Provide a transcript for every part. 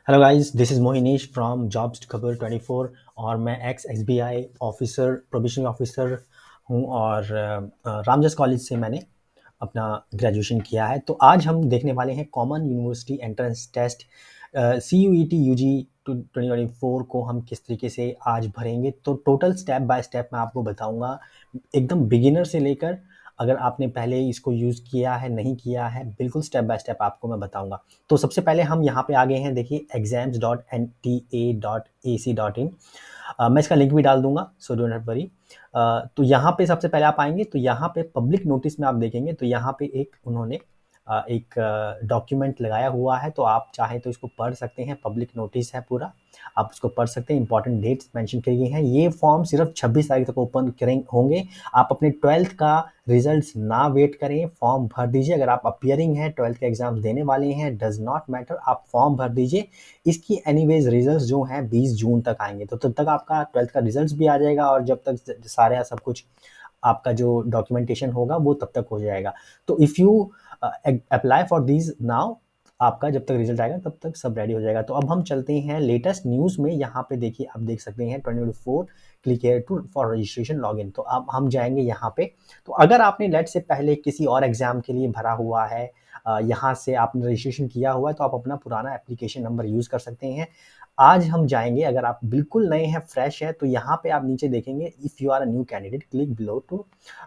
Hello guys, this is Mohinish from jobs Khabar 24 और मैं ex SBI officer probationary officer हूं और रामजस कॉलेज से मैंने अपना ग्रेजुएशन किया है। तो आज हम देखने वाले हैं common university entrance test CUET UG 2024 को हम किस तरीके से आज भरेंगे। तो टोटल स्टेप बाय स्टेप मैं आपको बताऊंगा, एकदम बिगिनर से लेकर अगर आपने पहले इसको यूज़ किया है नहीं किया है, बिल्कुल स्टेप बाय स्टेप आपको मैं बताऊंगा। तो सबसे पहले हम यहाँ पे आ गए हैं, देखिए exams.nta.ac.in। मैं इसका लिंक भी डाल दूंगा, सो डोंट वरी। तो यहाँ पे सबसे पहले आप आएंगे तो यहाँ पे पब्लिक नोटिस में आप देखेंगे तो यहाँ पे एक उन्होंने एक डॉक्यूमेंट लगाया हुआ है। तो आप चाहे तो इसको पढ़ सकते हैं, पब्लिक नोटिस है पूरा, आप उसको पढ़ सकते हैं। इंपॉर्टेंट डेट्स मेंशन की गई हैं। ये फॉर्म सिर्फ 26 तारीख तक ओपन करेंगे होंगे। आप अपने 12th का रिजल्ट्स ना वेट करें, फॉर्म भर दीजिए। अगर आप अपियरिंग हैं, 12th के एग्जाम देने वाले हैं, डज नॉट मैटर, आप फॉर्म भर दीजिए। इसकी एनीवेज रिजल्ट्स जो हैं 20 जून तक आएंगे, तो तब तक आपका 12th का रिजल्ट्स भी आ जाएगा और जब तक सारे सब कुछ आपका जो डॉक्यूमेंटेशन होगा वो तब तक हो जाएगा। तो if you apply for these now, आपका जब तक रिजल्ट आएगा तब तक सब रेडी हो जाएगा। तो अब हम चलते हैं लेटेस्ट न्यूज़ में। यहाँ पे देखिए, आप देख सकते हैं 2024 click here to for registration login. तो अब हम जाएंगे यहाँ पे। तो अगर आपने लेट से पहले किसी और एग्जाम के लिए भरा हुआ है, यहाँ से आपने रजिस्ट्रेशन किया हुआ है, तो आप अपना पुराना एप्लीकेशन नंबर यूज़ कर सकते हैं। आज हम जाएंगे, अगर आप बिल्कुल नए हैं, फ्रेश है, तो यहाँ पे आप नीचे देखेंगे if you are a new candidate click below to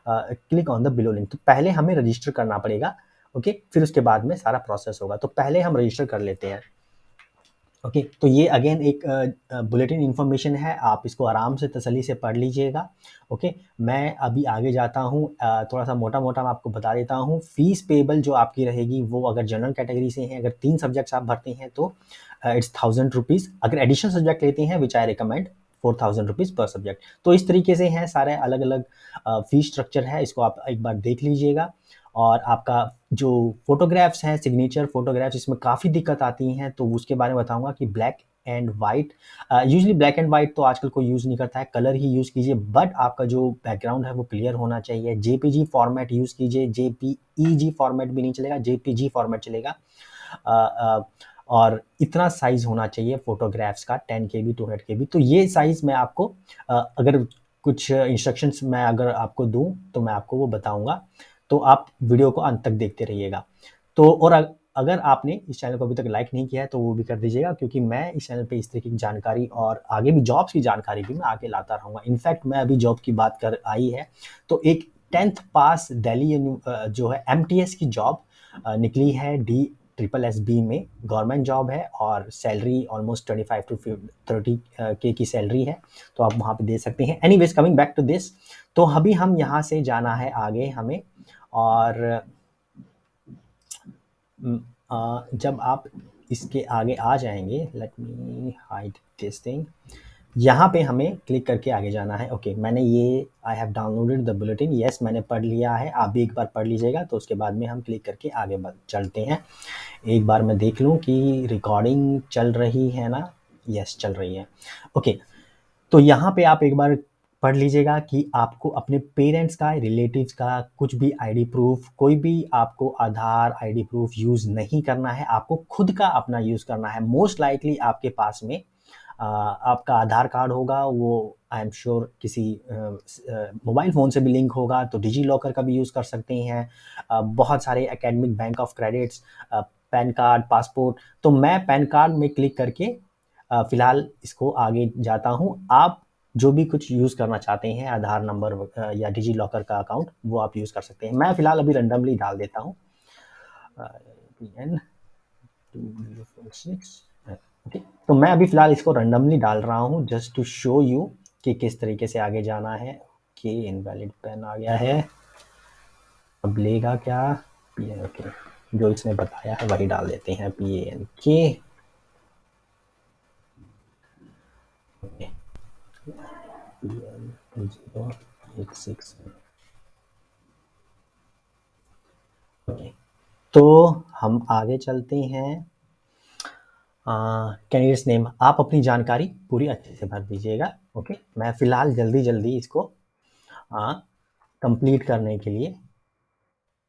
click on the below link. तो पहले हमें रजिस्टर करना पड़ेगा, ओके, फिर उसके बाद में सारा प्रोसेस होगा। तो पहले हम रजिस्टर कर लेते हैं। ओके, तो ये अगेन एक बुलेटिन इन्फॉर्मेशन है, आप इसको आराम से तसल्ली से पढ़ लीजिएगा। ओके, मैं अभी आगे जाता हूँ। थोड़ा सा मोटा मोटा मैं आपको बता देता हूँ। फीस पेबल जो आपकी रहेगी वो, अगर जनरल कैटेगरी से हैं, अगर 3 सब्जेक्ट्स आप भरते हैं तो इट्स 1000 रुपीज़। अगर एडिशनल सब्जेक्ट लेते हैं, विच आई रिकमेंड, 4000 रुपीज़ पर सब्जेक्ट। तो इस तरीके से हैं, सारे अलग अलग फीस स्ट्रक्चर है, इसको आप एक बार देख लीजिएगा। और आपका जो फोटोग्राफ्स हैं, सिग्नेचर फोटोग्राफ्स, इसमें काफ़ी दिक्कत आती हैं, तो उसके बारे में बताऊंगा कि black and white, usually black and white तो आजकल कोई यूज़ नहीं करता है, कलर ही यूज़ कीजिए, बट आपका जो बैकग्राउंड है वो क्लियर होना चाहिए। जेपीजी फॉर्मेट यूज़ कीजिए, जेपीईजी फॉर्मेट भी नहीं चलेगा, जेपीजी फॉर्मेट चलेगा। अ, अ, और इतना साइज होना चाहिए फोटोग्राफ्स का, 10 KB 200 KB। तो ये साइज मैं आपको अगर कुछ इंस्ट्रक्शंस मैं अगर आपको दूं तो मैं आपको वो बताऊंगा। तो आप वीडियो को अंत तक देखते रहिएगा। तो और अगर आपने इस चैनल को अभी तक लाइक नहीं किया है तो वो भी कर दीजिएगा, क्योंकि मैं इस चैनल पे इस तरीके की जानकारी और आगे भी जॉब्स की जानकारी भी मैं आगे लाता रहूँगा। इनफैक्ट मैं अभी जॉब की बात कर आई है तो एक 10th पास दिल्ली जो है MTS की जॉब निकली है, DSSB में गवर्नमेंट जॉब है और सैलरी ऑलमोस्ट 25 to 30 के की सैलरी है। तो आप वहाँ पे दे सकते हैं। Anyways, coming back to this, तो अभी हम यहाँ से जाना है आगे हमें। और जब आप इसके आगे आ जाएंगे, let me hide this thing, यहाँ पे हमें क्लिक करके आगे जाना है। ओके, मैंने ये I have downloaded the bulletin, yes मैंने पढ़ लिया है, आप भी एक बार पढ़ लीजिएगा। तो उसके बाद में हम क्लिक करके आगे चलते हैं। एक बार मैं देख लूँ कि रिकॉर्डिंग चल रही है ना, यस चल रही है। ओके, तो यहाँ पे आप एक बार पढ़ लीजिएगा कि आपको अपने पेरेंट्स का, रिलेटिव्स का कुछ भी आईडी प्रूफ, कोई भी आपको आधार आईडी प्रूफ यूज़ नहीं करना है, आपको खुद का अपना यूज़ करना है। मोस्ट लाइकली आपके पास में आपका आधार कार्ड होगा, वो आई एम श्योर किसी मोबाइल फ़ोन से भी लिंक होगा, तो डिजी लॉकर का भी यूज़ कर सकते हैं। बहुत सारे academic, bank of credits, pan card, passport. तो मैं पैन कार्ड में क्लिक करके फ़िलहाल इसको आगे जाता हूँ। आप जो भी कुछ यूज़ करना चाहते हैं, आधार नंबर या डिजी लॉकर का अकाउंट, वो आप यूज़ कर सकते हैं। मैं फ़िलहाल अभी रैंडमली डाल देता हूँ PN 2046। ओके, तो मैं अभी फ़िलहाल इसको रैंडमली डाल रहा हूँ जस्ट टू शो यू कि किस तरीके से आगे जाना है। ओके, इनवैलिड पेन आ गया है, अब लेगा क्या? PN, ओके, जो इसने बताया है वही डाल देते हैं, PANK। Okay, PN 086। ओके, तो हम आगे चलते हैं। कैंडिडेट्स नेम, आप अपनी जानकारी पूरी अच्छे से भर दीजिएगा। ओके, मैं फ़िलहाल जल्दी जल्दी इसको कंप्लीट करने के लिए,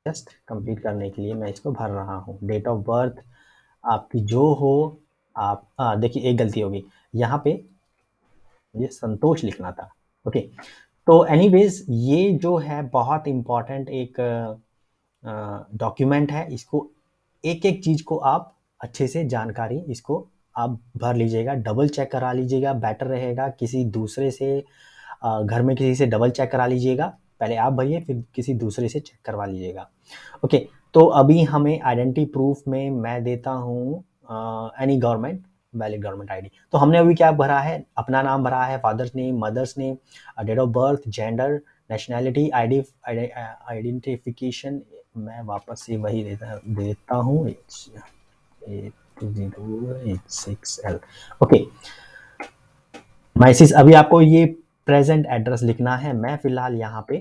जस्ट कंप्लीट करने के लिए मैं इसको भर रहा हूँ। डेट ऑफ बर्थ आपकी जो हो, आप देखिए एक गलती होगी यहाँ पे, ये संतोष लिखना था। ओके, तो एनीवेज ये जो है बहुत इम्पोर्टेंट एक डॉक्यूमेंट है। इसको एक एक चीज़ को आप अच्छे से जानकारी इसको आप भर लीजिएगा, डबल चेक करा लीजिएगा, बेटर रहेगा। किसी दूसरे से घर में किसी से डबल चेक करा लीजिएगा, पहले आप भरिए फिर किसी दूसरे से चेक करवा लीजिएगा। ओके, तो अभी हमें आइडेंटिटी प्रूफ में मैं देता हूँ any government valid government ID. तो हमने अभी क्या भरा है, अपना नाम भरा है, father's name, mother's name, date of birth, gender, nationality, identification. मैं वापस से वही देता हूँ 8086L। ओके, मैसेज अभी आपको ये प्रेजेंट एड्रेस लिखना है। मैं फिलहाल यहाँ पे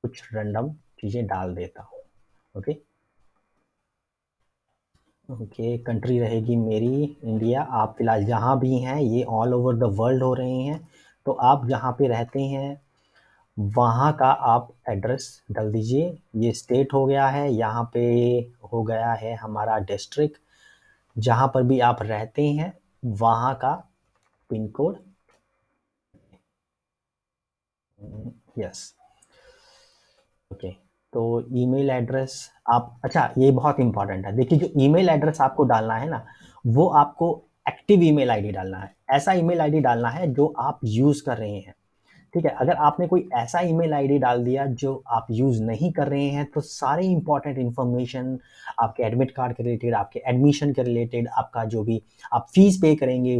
कुछ रैंडम चीज़ें डाल देता हूँ। ओके ओके, कंट्री रहेगी मेरी इंडिया। आप फिलहाल जहाँ भी हैं, ये ऑल ओवर द वर्ल्ड हो रहे हैं, तो आप जहाँ पे रहते हैं वहाँ का आप एड्रेस डाल दीजिए। ये स्टेट हो गया है, यहाँ पे हो गया है हमारा डिस्ट्रिक्ट, जहाँ पर भी आप रहते हैं वहाँ का पिन कोड। यस, ओके, तो ईमेल एड्रेस आप, अच्छा ये बहुत इंपॉर्टेंट है। देखिए जो ईमेल एड्रेस आपको डालना है ना, वो आपको एक्टिव ईमेल आईडी डालना है। ऐसा ईमेल आईडी डालना है जो आप यूज़ कर रहे हैं, ठीक है। अगर आपने कोई ऐसा ईमेल आईडी डाल दिया जो आप यूज़ नहीं कर रहे हैं, तो सारे इंपॉर्टेंट इन्फॉर्मेशन आपके एडमिट कार्ड के रिलेटेड, आपके एडमिशन के रिलेटेड, आपका जो भी आप फीस पे करेंगे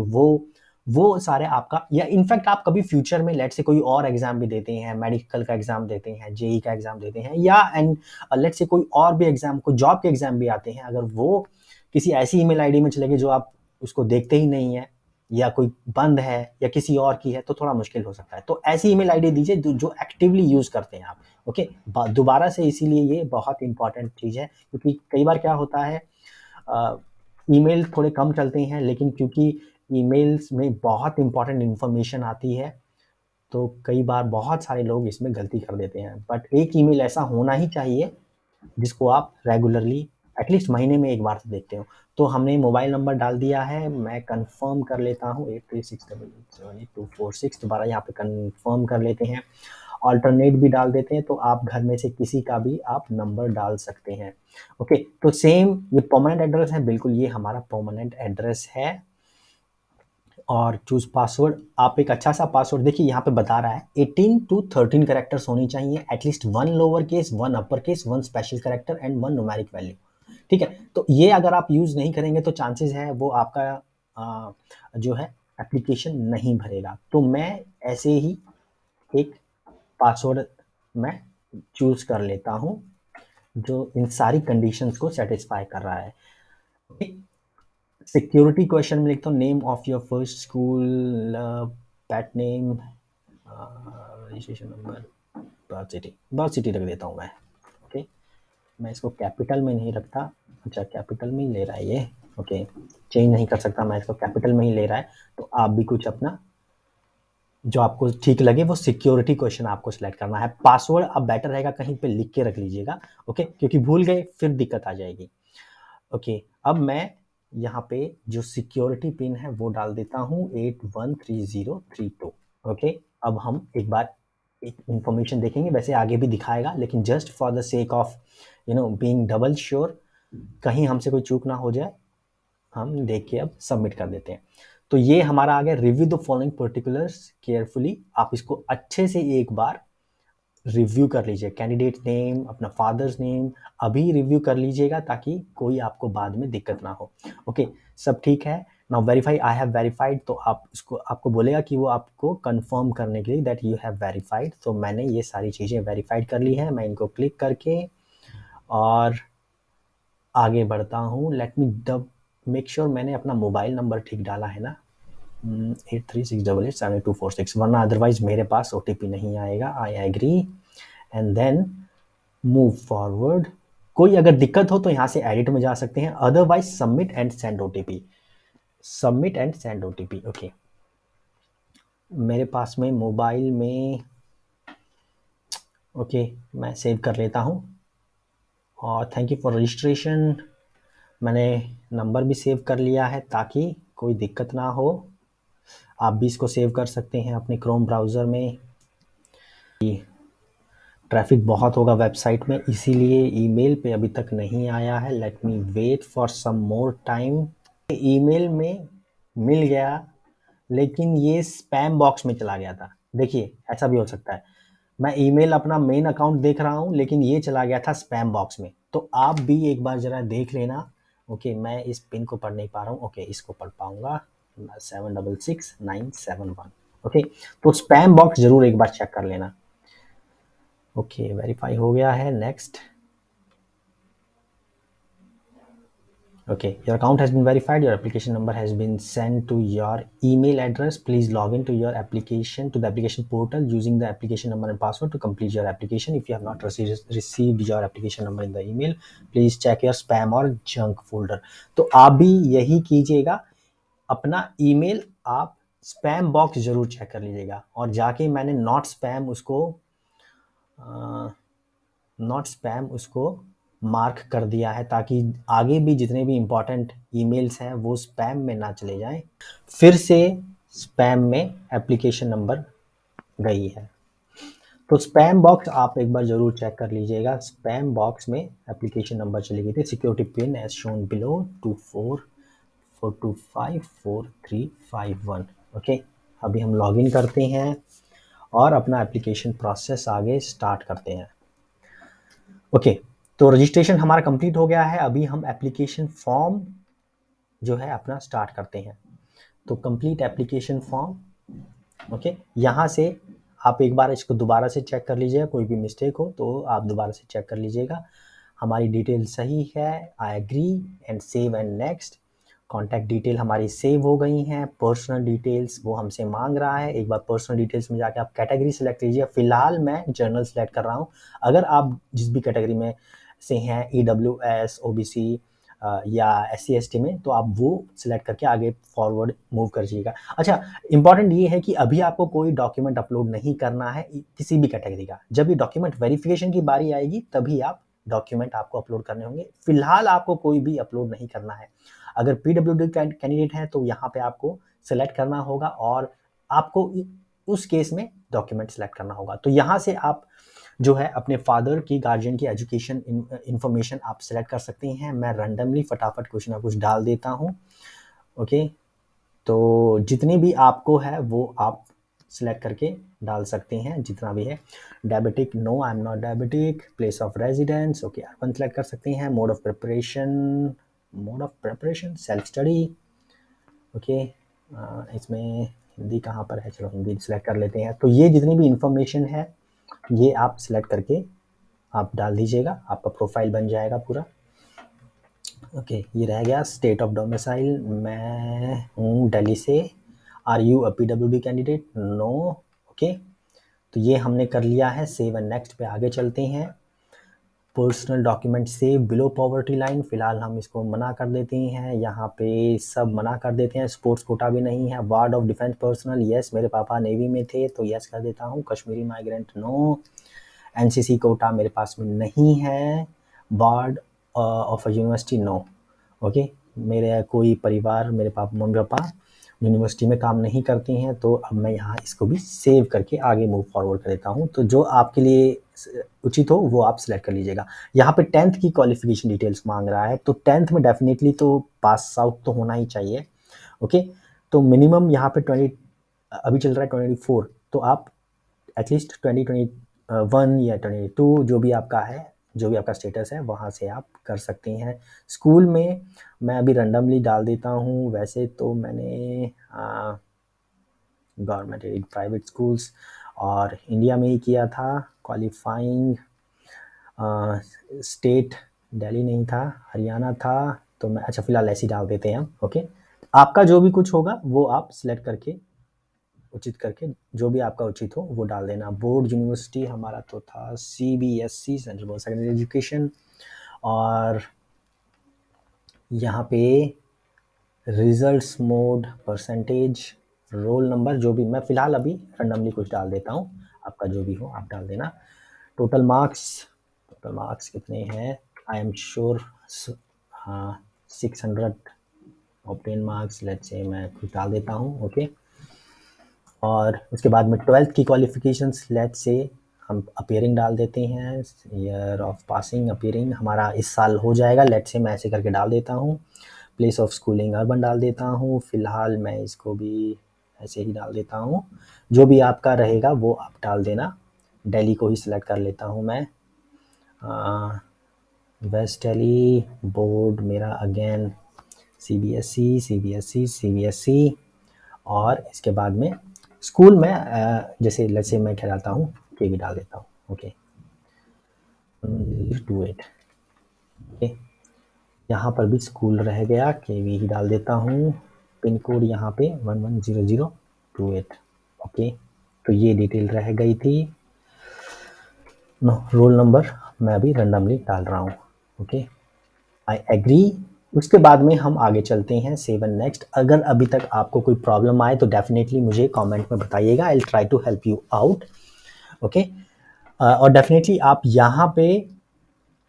वो सारे आपका, या इनफैक्ट आप कभी फ्यूचर में लेट से कोई और एग्जाम भी देते हैं, मेडिकल का एग्जाम देते हैं, जेई का एग्जाम देते हैं, या एंड लेट से कोई और भी एग्जाम, कोई जॉब के एग्जाम भी आते हैं, अगर वो किसी ऐसी ईमेल आईडी में चले गए जो आप उसको देखते ही नहीं है, या कोई बंद है या किसी और की है, तो थोड़ा मुश्किल हो सकता है। तो ऐसी ईमेल आईडी दीजिए जो एक्टिवली यूज करते हैं आप। ओके, दोबारा से, इसीलिए ये बहुत इंपॉर्टेंट चीज है, क्योंकि कई बार क्या होता है, ईमेल थोड़े कम चलते हैं, लेकिन क्योंकि ईमेल्स में बहुत इंपॉर्टेंट इन्फॉर्मेशन आती है, तो कई बार बहुत सारे लोग इसमें गलती कर देते हैं। बट एक ईमेल ऐसा होना ही चाहिए जिसको आप रेगुलरली एटलीस्ट महीने में एक बार से देखते हो। तो हमने मोबाइल नंबर डाल दिया है, मैं कंफर्म कर लेता हूँ 8368878246, दोबारा यहाँ पे कंफर्म कर लेते हैं। ऑल्टरनेट भी डाल देते हैं, तो आप घर में से किसी का भी आप नंबर डाल सकते हैं। ओके, तो सेम ये परमानेंट एड्रेस है, बिल्कुल ये हमारा परमानेंट एड्रेस है। और चूज पासवर्ड, आप एक अच्छा सा पासवर्ड, देखिए यहाँ पे बता रहा है 18 to 13 कैरेक्टर्स होनी चाहिए, at least 1 lower case, 1 upper case, 1 special character and 1 numeric value. ठीक है, तो ये अगर आप यूज नहीं करेंगे तो चांसेस है वो आपका जो है एप्लीकेशन नहीं भरेगा। तो मैं ऐसे ही एक पासवर्ड मैं चूज कर लेता हूँ जो इन सारी कंडीशंस को सेटिस्फाई कर रहा है। सिक्योरिटी क्वेश्चन में लिखता हूँ name of your first school, PAT name, registration number, birth city रख देता हूँ मैं। ओके, मैं इसको कैपिटल में नहीं रखता। अच्छा, कैपिटल में ही ले रहा है ये। ओके, चेंज नहीं कर सकता मैं इसको, कैपिटल में ही ले रहा है। तो आप भी कुछ अपना जो आपको ठीक लगे वो सिक्योरिटी क्वेश्चन आपको सिलेक्ट करना है। पासवर्ड अब बेटर रहेगा कहीं पे लिख के रख लीजिएगा, ओके, क्योंकि भूल गए फिर दिक्कत आ जाएगी। ओके, अब मैं यहाँ पे जो सिक्योरिटी पिन है वो डाल देता हूँ 813032। ओके, अब हम एक बार एक इंफॉर्मेशन देखेंगे, वैसे आगे भी दिखाएगा, लेकिन just for the sake of being double sure, कहीं हमसे कोई चूक ना हो जाए, हम देख के अब सबमिट कर देते हैं। तो ये हमारा आ गया, review the following particulars carefully. आप इसको अच्छे से एक बार रिव्यू कर लीजिए, कैंडिडेट नेम, अपना फादर्स नेम अभी रिव्यू कर लीजिएगा, ताकि कोई आपको बाद में दिक्कत ना हो। ओके, सब ठीक है। Now verify, I have verified, तो आप इसको आपको बोलेगा कि वो आपको कंफर्म करने के लिए दैट यू हैव वेरीफाइड। तो मैंने ये सारी चीज़ें वेरीफाइड कर ली है, मैं इनको क्लिक करके और आगे बढ़ता हूँ। Let me dub make sure मैंने अपना मोबाइल नंबर ठीक डाला है ना, 8368878246, वरना अदरवाइज मेरे पास OTP नहीं आएगा। I agree and then move forward. कोई अगर दिक्कत हो तो यहाँ से एडिट में जा सकते हैं, otherwise submit and send OTP, submit and send OTP। Okay, मेरे पास में मोबाइल में, ओके, मैं सेव कर लेता हूँ। और थैंक यू फॉर रजिस्ट्रेशन, मैंने नंबर भी सेव कर लिया है ताकि कोई दिक्कत ना हो। आप भी इसको सेव कर सकते हैं अपने क्रोम ब्राउज़र में। ट्रैफिक बहुत होगा वेबसाइट में, इसीलिए ईमेल पे अभी तक नहीं आया है। Let me wait for some more time. Email में मिल गया, लेकिन ये स्पैम बॉक्स में चला गया था। देखिए, ऐसा भी हो सकता है। मैं ईमेल अपना मेन अकाउंट देख रहा हूँ, लेकिन ये चला गया था स्पैम बॉक्स में। तो आप भी एक बार ज़रा देख लेना। ओके, मैं इस पिन को पढ़ नहीं पा रहा हूँ। ओके, इसको पढ़ पाऊंगा, 766971। ओके, तो स्पैम बॉक्स ज़रूर एक बार चेक कर लेना। ओके, वेरीफाई हो गया है। Next. Okay, your account has been verified. Your application number has been sent to your email address. Please log into your application to the application portal using the application number and password to complete your application. If you have not received your application number in the email, please check your spam or junk folder. तो आप भी यही कीजिएगा, अपना email आप spam box जरूर check कर लीजिएगा। और जाके मैंने नॉट स्पैम उसको मार्क कर दिया है, ताकि आगे भी जितने भी इम्पोर्टेंट ईमेल्स हैं वो स्पैम में ना चले जाएं। फिर से स्पैम में एप्लीकेशन नंबर गई है, तो स्पैम बॉक्स आप एक बार जरूर चेक कर लीजिएगा। स्पैम बॉक्स में एप्लीकेशन नंबर चली गई थी। Security pin as shown below 2442543551। Okay, अभी हम लॉगिन करते हैं और अपना एप्लीकेशन प्रोसेस आगे स्टार्ट करते हैं। ओके, तो रजिस्ट्रेशन हमारा कंप्लीट हो गया है। अभी हम एप्लीकेशन फॉर्म जो है अपना स्टार्ट करते हैं। तो कंप्लीट एप्लीकेशन फॉर्म। ओके, यहाँ से आप एक बार इसको दोबारा से चेक कर लीजिएगा। कोई भी मिस्टेक हो तो आप दोबारा से चेक कर लीजिएगा। हमारी डिटेल सही है। I agree and save and next. Contact detail हमारी सेव हो गई हैं। पर्सनल डिटेल्स वो हमसे मांग रहा है। एक बार पर्सनल डिटेल्स में जाके आप कैटेगरी सेलेक्ट कीजिए। फिलहाल मैं जनरल सेलेक्ट कर रहा हूँ। अगर आप जिस भी कैटेगरी में से हैं, EWS, OBC या SC/ST में, तो आप वो सिलेक्ट करके आगे फॉरवर्ड मूव करिएगा। अच्छा, इंपॉर्टेंट ये है कि अभी आपको कोई डॉक्यूमेंट अपलोड नहीं करना है किसी भी कैटेगरी का। जब ये डॉक्यूमेंट वेरिफिकेशन की बारी आएगी तभी आप डॉक्यूमेंट आपको अपलोड करने होंगे। फिलहाल आपको कोई भी अपलोड नहीं करना है। अगर PWD कैंडिडेट है तो यहाँ पे आपको सेलेक्ट करना होगा और आपको उस केस में डॉक्यूमेंट सेलेक्ट करना होगा। तो यहाँ से आप जो है अपने फादर की, गार्जियन की एजुकेशन इंफॉर्मेशन आप सेलेक्ट कर सकते हैं। मैं रैंडमली फटाफट कुछ ना कुछ डाल देता हूँ। ओके, तो जितनी भी आपको है वो आप सिलेक्ट करके डाल सकते हैं, जितना भी है। Diabetic, no I am not diabetic. Place of residence, okay, urban select कर सकते हैं। Mode of preparation self study. Okay, इसमें हिंदी कहाँ पर है, चलो हिंदी सेलेक्ट कर लेते हैं। तो ये जितनी भी इंफॉर्मेशन है ये आप सिलेक्ट करके आप डाल दीजिएगा, आपका प्रोफाइल बन जाएगा पूरा। ओके, ये रह गया। स्टेट ऑफ डोमिसाइल, मैं हूँ दिल्ली से। Are you a PWD candidate? No. Okay, तो ये हमने कर लिया है। सेव एंड नेक्स्ट पे आगे चलते हैं। Personal document save below poverty line, फिलहाल हम इसको मना कर देते हैं। यहाँ पे सब मना कर देते हैं। स्पोर्ट्स कोटा भी नहीं है। Ward of defence personnel, yes, मेरे पापा नेवी में थे तो यस कर देता हूँ। Kashmiri migrant, no. NCC quota मेरे पास में नहीं है। Ward of a university, no. Okay, मेरे कोई परिवार, मेरे मम्मी पापा यूनिवर्सिटी में काम नहीं करते हैं, तो अब मैं यहाँ इसको भी सेव करके आगे मूव फॉरवर्ड कर देता हूँ। तो जो आपके लिए उचित हो वो आप सिलेक्ट कर लीजिएगा। यहाँ पे 10th की क्वालिफिकेशन डिटेल्स मांग रहा है, तो 10th में डेफिनेटली तो पास आउट तो होना ही चाहिए। ओके, तो मिनिमम यहाँ पे 20, अभी चल रहा है 24, तो आप एटलीस्ट 2021 या 22 जो भी आपका है, जो भी आपका स्टेटस है वहाँ से आप कर सकते हैं। स्कूल में मैं अभी रैंडमली डाल देता हूँ। वैसे तो मैंने गवर्नमेंट एडेड प्राइवेट स्कूल्स और इंडिया में ही किया था। क्वालिफाइंग स्टेट दिल्ली नहीं था, हरियाणा था। तो मैं, अच्छा, फिलहाल ऐसे ही डाल देते हैं हम। ओके, आपका जो भी कुछ होगा वो आप सिलेक्ट करके, उचित करके, जो भी आपका उचित हो वो डाल देना। बोर्ड यूनिवर्सिटी हमारा तो था CBSE, central board secondary education. और यहाँ पे results mode, percentage, roll number, जो भी, मैं फ़िलहाल अभी रैंडमली कुछ डाल देता हूँ। आपका जो भी हो आप डाल देना। टोटल मार्क्स कितने हैं? आई एम श्योर, हाँ, 600 ऑब्टेन मार्क्स, लेट्स से मैं कुछ डाल देता हूँ, ओके। और उसके बाद में 12th की क्वालिफिकेशंस, लेट्स से हम अपीयरिंग डाल देते हैं, ईयर ऑफ पासिंग अपीयरिंग हमारा इस साल हो जाएगा, लेट्स से मैं ऐसे करके डाल देता हूँ। प्लेस ऑफ स्कूलिंग अर्बन डाल देता हूँ, फिलहाल मैं इसको भी ऐसे ही डाल देता हूँ। जो भी आपका रहेगा वो आप डाल देना। दिल्ली को ही सिलेक्ट कर लेता हूँ मैं। वेस्ट दिल्ली, बोर्ड मेरा अगेन सीबीएसई, और इसके बाद में स्कूल में जैसे लेट्स से मैं क्या डालता हूँ, केवी डाल देता हूँ, ओके। 28, ओके। यहाँ पर भी स्कूल रह गया, केवी ही डाल देता हूँ। पिन कोड यहाँ पे 110028, ओके। तो ये डिटेल रह गई थी। रोल नंबर मैं अभी रैंडमली डाल रहा हूँ, ओके। I agree. उसके बाद में हम आगे चलते हैं 7 नेक्स्ट। अगर अभी तक आपको कोई प्रॉब्लम आए तो डेफिनेटली मुझे कमेंट में बताइएगा, I will try to help you out, okay. और डेफिनेटली आप यहाँ पे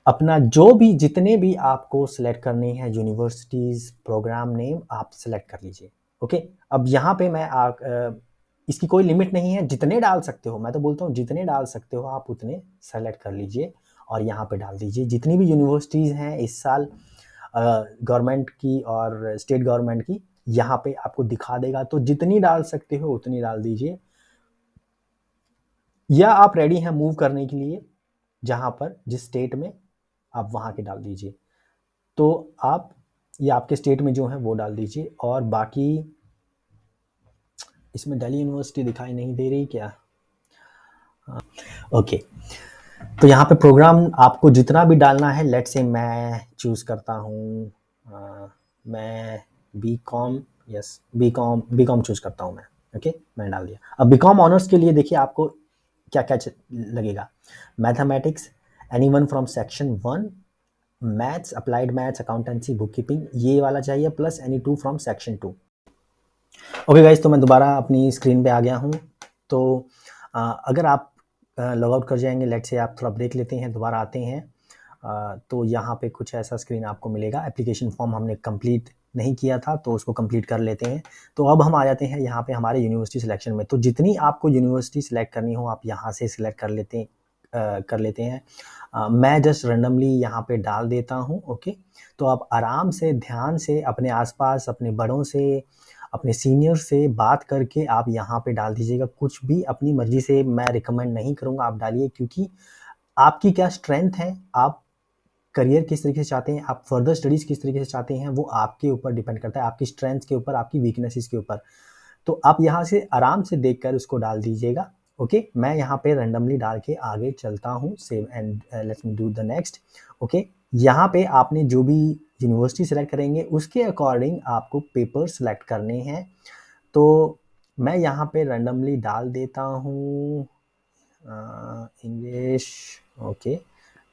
अपना जो भी जितने भी आपको सिलेक्ट करने हैं यूनिवर्सिटीज़, प्रोग्राम नेम आप सिलेक्ट कर लीजिए, ओके। अब यहाँ पे मैं इसकी कोई लिमिट नहीं है, जितने डाल सकते हो, मैं तो बोलता हूँ जितने डाल सकते हो आप उतने सेलेक्ट कर लीजिए और यहाँ पे डाल दीजिए। जितनी भी यूनिवर्सिटीज़ हैं इस साल गवर्नमेंट की और स्टेट गवर्नमेंट की, यहाँ पे आपको दिखा देगा, तो जितनी डाल सकते हो उतनी डाल दीजिए। या आप रेडी हैं मूव करने के लिए जहाँ पर जिस स्टेट में, आप वहाँ के डाल दीजिए। तो आप ये आपके स्टेट में जो है वो डाल दीजिए। और बाकी इसमें दिल्ली यूनिवर्सिटी दिखाई नहीं दे रही क्या? ओके। तो यहाँ पे प्रोग्राम आपको जितना भी डालना है, लेट्स से मैं चूज़ करता हूँ, मैं बीकॉम, यस बीकॉम चूज़ करता हूँ मैं, ओके। मैंने डाल दिया। अब बीकॉम ऑनर्स के लिए देखिए आपको क्या क्या लगेगा। Mathematics, anyone from section 1, maths, applied maths, accountancy, book keeping, ये वाला चाहिए, plus any 2 from section 2। Okay guys, तो मैं दोबारा अपनी स्क्रीन पे आ गया हूँ। तो अगर आप लॉग आउट कर जाएंगे, लेट्स से आप थोड़ा ब्रेक लेते हैं, दोबारा आते हैं, तो यहाँ पे कुछ ऐसा स्क्रीन आपको मिलेगा। एप्लीकेशन फॉर्म हमने कंप्लीट नहीं किया था तो उसको कंप्लीट कर लेते हैं। तो अब हम आ जाते हैं यहाँ पे हमारे यूनिवर्सिटी सिलेक्शन में। तो जितनी आपको यूनिवर्सिटी सिलेक्ट करनी हो आप यहाँ से सिलेक्ट कर लेते हैं। मैं जस्ट रेंडमली यहाँ पे डाल देता हूँ, ओके। तो आप आराम से ध्यान से अपने आसपास अपने बड़ों से, अपने सीनियर से बात करके आप यहाँ पे डाल दीजिएगा। कुछ भी अपनी मर्जी से मैं रिकमेंड नहीं करूँगा आप डालिए, क्योंकि आपकी क्या स्ट्रेंथ है, आप करियर किस तरीके से चाहते हैं, आप फर्दर स्टडीज़ किस तरीके से चाहते हैं, वो आपके ऊपर डिपेंड करता है, आपकी स्ट्रेंथ के ऊपर, आपकी वीकनेसेस के ऊपर। तो आप यहाँ से आराम से देखकर उसको डाल दीजिएगा, ओके। मैं यहाँ पे रैंडमली डाल के आगे चलता हूँ। Save and let's me do the next, okay. यहाँ पे आपने जो भी यूनिवर्सिटी सेलेक्ट करेंगे उसके अकॉर्डिंग आपको पेपर सेलेक्ट करने हैं। तो मैं यहाँ पे रैंडमली डाल देता हूँ इंग्लिश, ओके।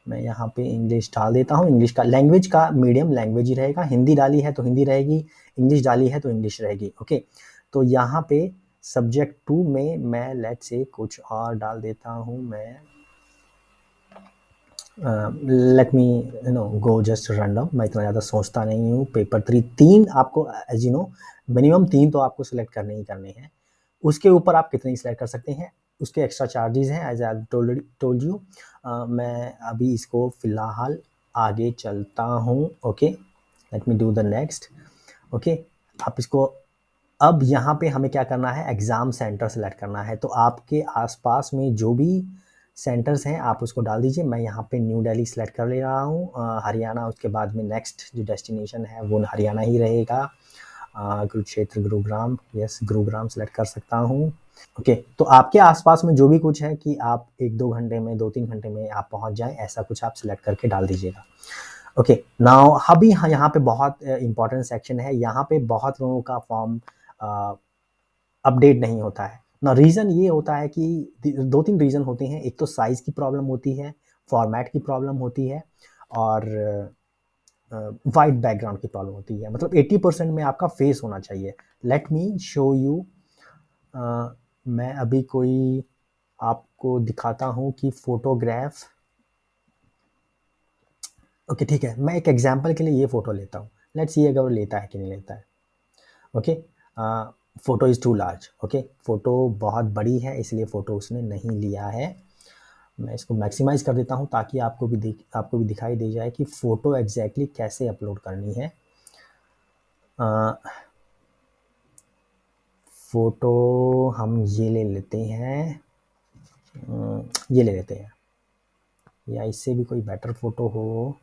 मैं यहाँ पे इंग्लिश डाल देता हूँ। इंग्लिश का लैंग्वेज का मीडियम लैंग्वेज ही रहेगा। हिंदी डाली है तो हिंदी रहेगी, इंग्लिश डाली है तो इंग्लिश रहेगी, ओके। तो यहाँ पे सब्जेक्ट 2 में मैं लेट्स से कुछ और डाल देता हूँ। मैं late me go just random, मैं इतना ज़्यादा सोचता नहीं हूँ। पेपर 3 आपको एज यू नो मिनिमम 3 तो आपको सिलेक्ट करने ही करने हैं। उसके ऊपर आप कितने सिलेक्ट कर सकते हैं, उसके एक्स्ट्रा चार्जेस हैं, एज आई टोल्ड यू। मैं अभी इसको फ़िलहाल आगे चलता हूँ, okay. Let me do the next, okay. आप इसको अब यहाँ पे हमें क्या करना है, एग्ज़ाम सेंटर सेलेक्ट करना है। तो आपके आसपास में जो भी सेंटर्स हैं आप उसको डाल दीजिए। मैं यहाँ पे न्यू दिल्ली सेलेक्ट कर ले रहा हूँ, हरियाणा। उसके बाद में नेक्स्ट जो डेस्टिनेशन है वो हरियाणा ही रहेगा। कुरुक्षेत्र, गुरुग्राम, यस गुरुग्राम सेलेक्ट कर सकता हूँ, ओके। तो आपके आसपास में जो भी कुछ है कि आप 1-2 घंटे में, 2-3 घंटे में आप पहुँच जाएँ, ऐसा कुछ आप सिलेक्ट करके डाल दीजिएगा, ओके। नाउ अभी यहाँ पे बहुत इंपॉर्टेंट सेक्शन है। यहाँ पे बहुत लोगों का फॉर्म अपडेट नहीं होता है ना। रीज़न ये होता है कि 2-3 रीज़न होते हैं। एक तो साइज़ की प्रॉब्लम होती है, फॉर्मेट की प्रॉब्लम होती है, और वाइट बैकग्राउंड की प्रॉब्लम होती है। मतलब 80% में आपका फेस होना चाहिए। Let me show you. मैं अभी कोई आपको दिखाता हूँ कि फ़ोटोग्राफ, ओके ठीक है। मैं एक एग्जांपल के लिए ये फ़ोटो लेता हूँ। लेट्स सी अगर वो लेता है कि नहीं लेता है। Okay, photo is too large. Okay, photo बहुत बड़ी है इसलिए फ़ोटो उसने नहीं लिया है। मैं इसको मैक्सिमाइज़ कर देता हूँ ताकि आपको भी दिखाई दे जाए कि फ़ोटो एग्जैक्टली कैसे अपलोड करनी है। फ़ोटो हम ये ले लेते हैं, ये ले लेते हैं, या इससे भी कोई बेटर फ़ोटो हो।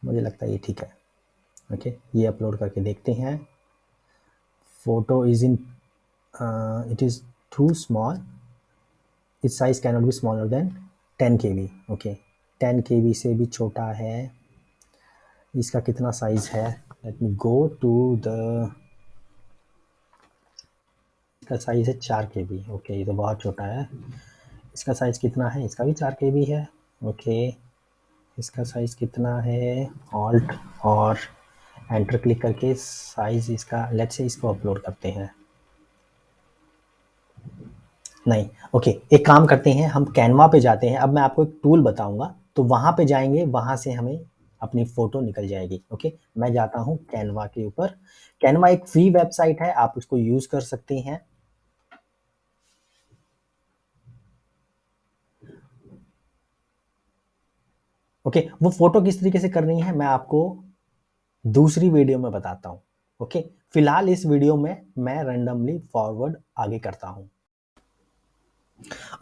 मुझे लगता है ये ठीक है। ओके, ये अपलोड करके देखते हैं। Photo is in it is too small, it's size can not be smaller than 10 KB। Okay, 10 KB से भी छोटा है। इसका कितना साइज़ है? Let me go to the, इसका साइज़ है 4 KB। ओके, ये तो बहुत छोटा है। इसका साइज़ कितना है? इसका भी 4 KB है। ओके, इसका साइज़ कितना है? ऑल्ट और एंटर क्लिक करके साइज़ इसका, लेट्स से इसको अपलोड करते हैं। नहीं, ओके, एक काम करते हैं, हम कैनवा पे जाते हैं। अब मैं आपको एक टूल बताऊंगा, तो वहां पे जाएंगे, वहां से हमें अपनी फोटो निकल जाएगी। ओके, मैं जाता हूं कैनवा के ऊपर। कैनवा एक फ्री वेबसाइट है, आप उसको यूज कर सकते हैं। ओके, वो फोटो किस तरीके से करनी है मैं आपको दूसरी वीडियो में बताता हूं। ओके, फिलहाल इस वीडियो में मैं रैंडमली फॉरवर्ड आगे करता हूं।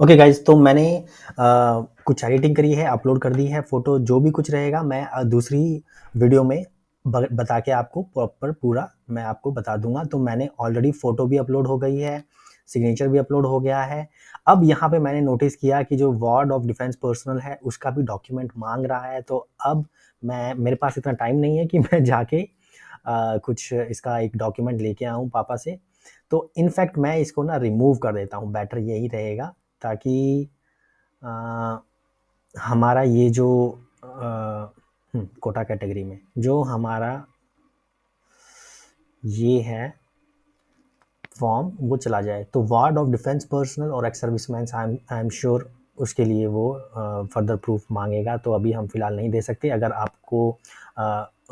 ओके गाइज, तो मैंने कुछ एडिटिंग करी है, अपलोड कर दी है फोटो। जो भी कुछ रहेगा मैं दूसरी वीडियो में बता के आपको प्रॉपर पूरा मैं आपको बता दूंगा। तो मैंने ऑलरेडी फोटो भी अपलोड हो गई है, सिग्नेचर भी अपलोड हो गया है। अब यहाँ पे मैंने नोटिस किया कि जो वार्ड ऑफ डिफेंस पर्सनल है उसका भी डॉक्यूमेंट मांग रहा है। तो अब मेरे पास इतना टाइम नहीं है कि मैं जाके कुछ इसका एक डॉक्यूमेंट लेके आऊँ पापा से। तो इनफैक्ट मैं इसको ना रिमूव कर देता हूँ, बेटर यही रहेगा, ताकि हमारा ये जो कोटा कैटेगरी में जो हमारा ये है फॉर्म वो चला जाए। तो वार्ड ऑफ डिफेंस पर्सनल और ex serviceman, I am sure उसके लिए वो फर्दर प्रूफ मांगेगा। तो अभी हम फिलहाल नहीं दे सकते। अगर आपको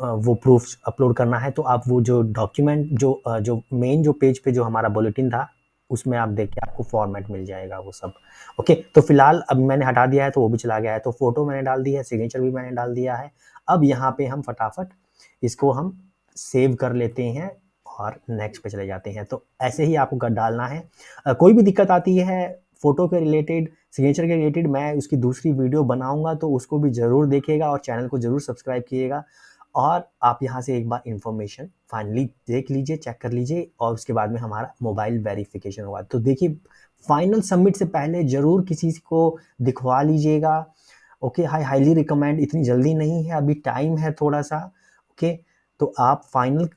वो प्रूफ अपलोड करना है तो आप वो जो डॉक्यूमेंट जो मेन जो पेज पे जो हमारा बुलेटिन था उसमें आप देख के आपको फॉर्मेट मिल जाएगा वो सब। ओके, तो फिलहाल अब मैंने हटा दिया है तो वो भी चला गया है। तो फोटो मैंने डाल दी है, सिग्नेचर भी मैंने डाल दिया है। अब यहाँ पे हम फटाफट इसको हम सेव कर लेते हैं और नेक्स्ट पे चले जाते हैं। तो ऐसे ही आपको डालना है। कोई भी दिक्कत आती है फोटो के रिलेटेड, सिग्नेचर के रिलेटेड, मैं उसकी दूसरी वीडियो बनाऊंगा, तो उसको भी जरूर देखिएगा और चैनल को जरूर सब्सक्राइब कीजिएगा। और आप यहाँ से एक बार इंफॉर्मेशन फाइनली देख लीजिए, चेक कर लीजिए, और उसके बाद में हमारा मोबाइल वेरिफिकेशन होगा। तो देखिए, फाइनल सबमिट से पहले जरूर किसी को दिखवा लीजिएगा। ओके, हाईली रिकमेंड, इतनी जल्दी नहीं है, अभी टाइम है थोड़ा सा। ओके, तो आप फाइनल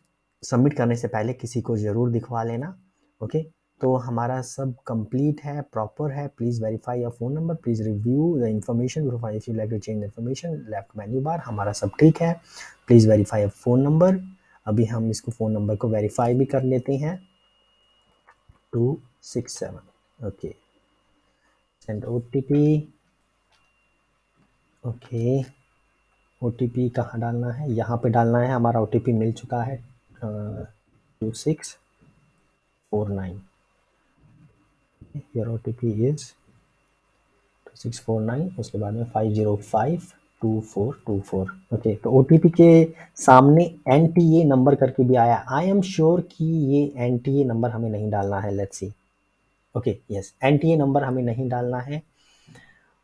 सबमिट करने से पहले किसी को ज़रूर दिखवा लेना। ओके, तो हमारा सब कंप्लीट है, प्रॉपर है। Please verify your phone number, please review the information before if you like to change information, left menu bar, हमारा सब ठीक है। Please verify your phone number. अभी हम इसको फ़ोन नंबर को वेरीफाई भी कर लेते हैं। 267। Okay, send OTP। Okay, OTP कहाँ डालना है? यहाँ पे डालना है। हमारा OTP मिल चुका है, 2649। Your OTP is 2649। उसके बाद में 5052424। ओके, तो OTP के सामने NTA नंबर करके भी आया। आई एम श्योर कि ये NTA नंबर हमें नहीं डालना है। Let's see. Okay, yes, NTA number हमें नहीं डालना है।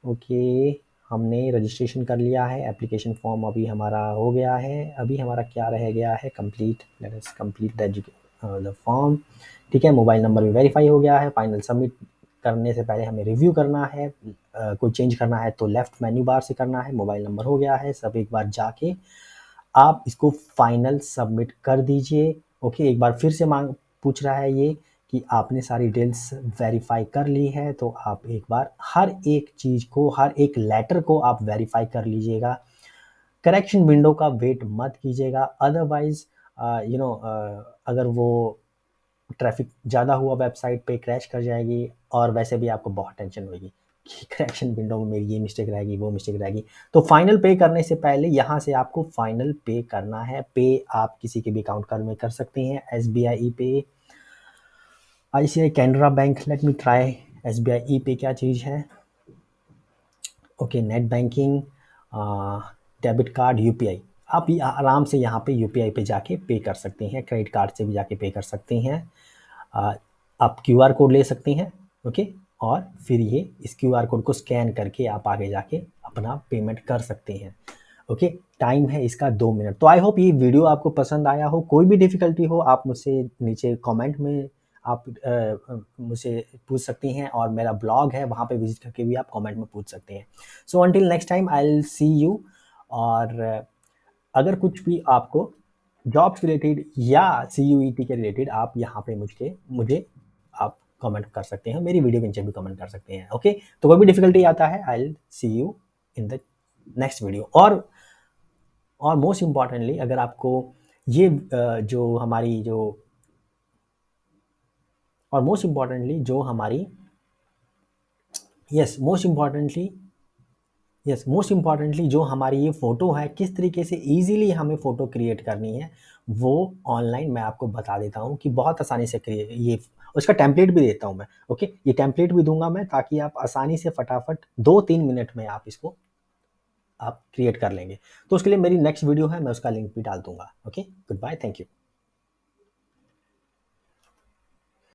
ओके, हमने रजिस्ट्रेशन कर लिया है, एप्लीकेशन फॉर्म अभी हमारा हो गया है। अभी हमारा क्या रह गया है? Complete, let us complete the form. ठीक है, मोबाइल नंबर भी वेरीफाई हो गया है। फाइनल सबमिट करने से पहले हमें रिव्यू करना है। कोई चेंज करना है तो लेफ्ट मेन्यू बार से करना है। मोबाइल नंबर हो गया है सब। एक बार जाके आप इसको फाइनल सबमिट कर दीजिए। ओके, एक बार फिर से पूछ रहा है ये कि आपने सारी डिटेल्स वेरीफाई कर ली है, तो आप एक बार हर एक चीज़ को, हर एक लेटर को आप वेरीफाई कर लीजिएगा। करेक्शन विंडो का वेट मत कीजिएगा, अदरवाइज अगर वो ट्रैफिक ज़्यादा हुआ वेबसाइट पे क्रैश कर जाएगी और वैसे भी आपको बहुत टेंशन होगी। करेक्शन विंडो में मेरी ये मिस्टेक रहेगी, वो मिस्टेक रहेगी। तो फाइनल पे करने से पहले यहाँ से आपको फाइनल पे करना है। पे आप किसी के भी अकाउंट में कर सकते हैं, SBI पे, ICICI, Canara bank. Let me try SBI पे क्या चीज़ है। Okay, net banking, debit card, UPI। आप आराम से यहाँ पे UPI पे जाके पे कर सकते हैं, क्रेडिट कार्ड से भी जाके पे कर सकते हैं। आप QR कोड ले सकते हैं, ओके, और फिर ये इस QR कोड को स्कैन करके आप आगे जाके अपना पेमेंट कर सकते हैं। ओके, टाइम है इसका 2 मिनट। तो आई होप ये वीडियो आपको पसंद आया हो। कोई भी डिफ़िकल्टी हो आप मुझसे नीचे कमेंट में आप मुझसे पूछ सकती हैं, और मेरा ब्लॉग है वहाँ पे विजिट करके भी आप कमेंट में पूछ सकते हैं। So until next time I will see you. और अगर कुछ भी आपको जॉब्स रिलेटेड या CUET के रिलेटेड आप यहाँ पे मुझे आप कमेंट कर सकते हैं, मेरी वीडियो के नीचे भी कमेंट कर सकते हैं। ओके, तो कोई भी डिफिकल्टी आता है I will see you in the next video. और मोस्ट इम्पॉर्टेंटली अगर आपको ये जो हमारी जो और मोस्ट इम्पॉर्टेंटली जो हमारी यस मोस्ट इम्पॉर्टेंटली जो हमारी ये फ़ोटो है, किस तरीके से ईज़िली हमें फ़ोटो क्रिएट करनी है, वो ऑनलाइन मैं आपको बता देता हूँ कि बहुत आसानी से ये उसका टेम्पलेट भी देता हूँ मैं। ओके, ये टेम्पलेट भी दूंगा मैं, ताकि आप आसानी से फटाफट 2-3 मिनट में आप इसको आप क्रिएट कर लेंगे। तो उसके लिए मेरी नेक्स्ट वीडियो है, मैं उसका लिंक भी डाल दूंगा। Okay, good bye, thank you.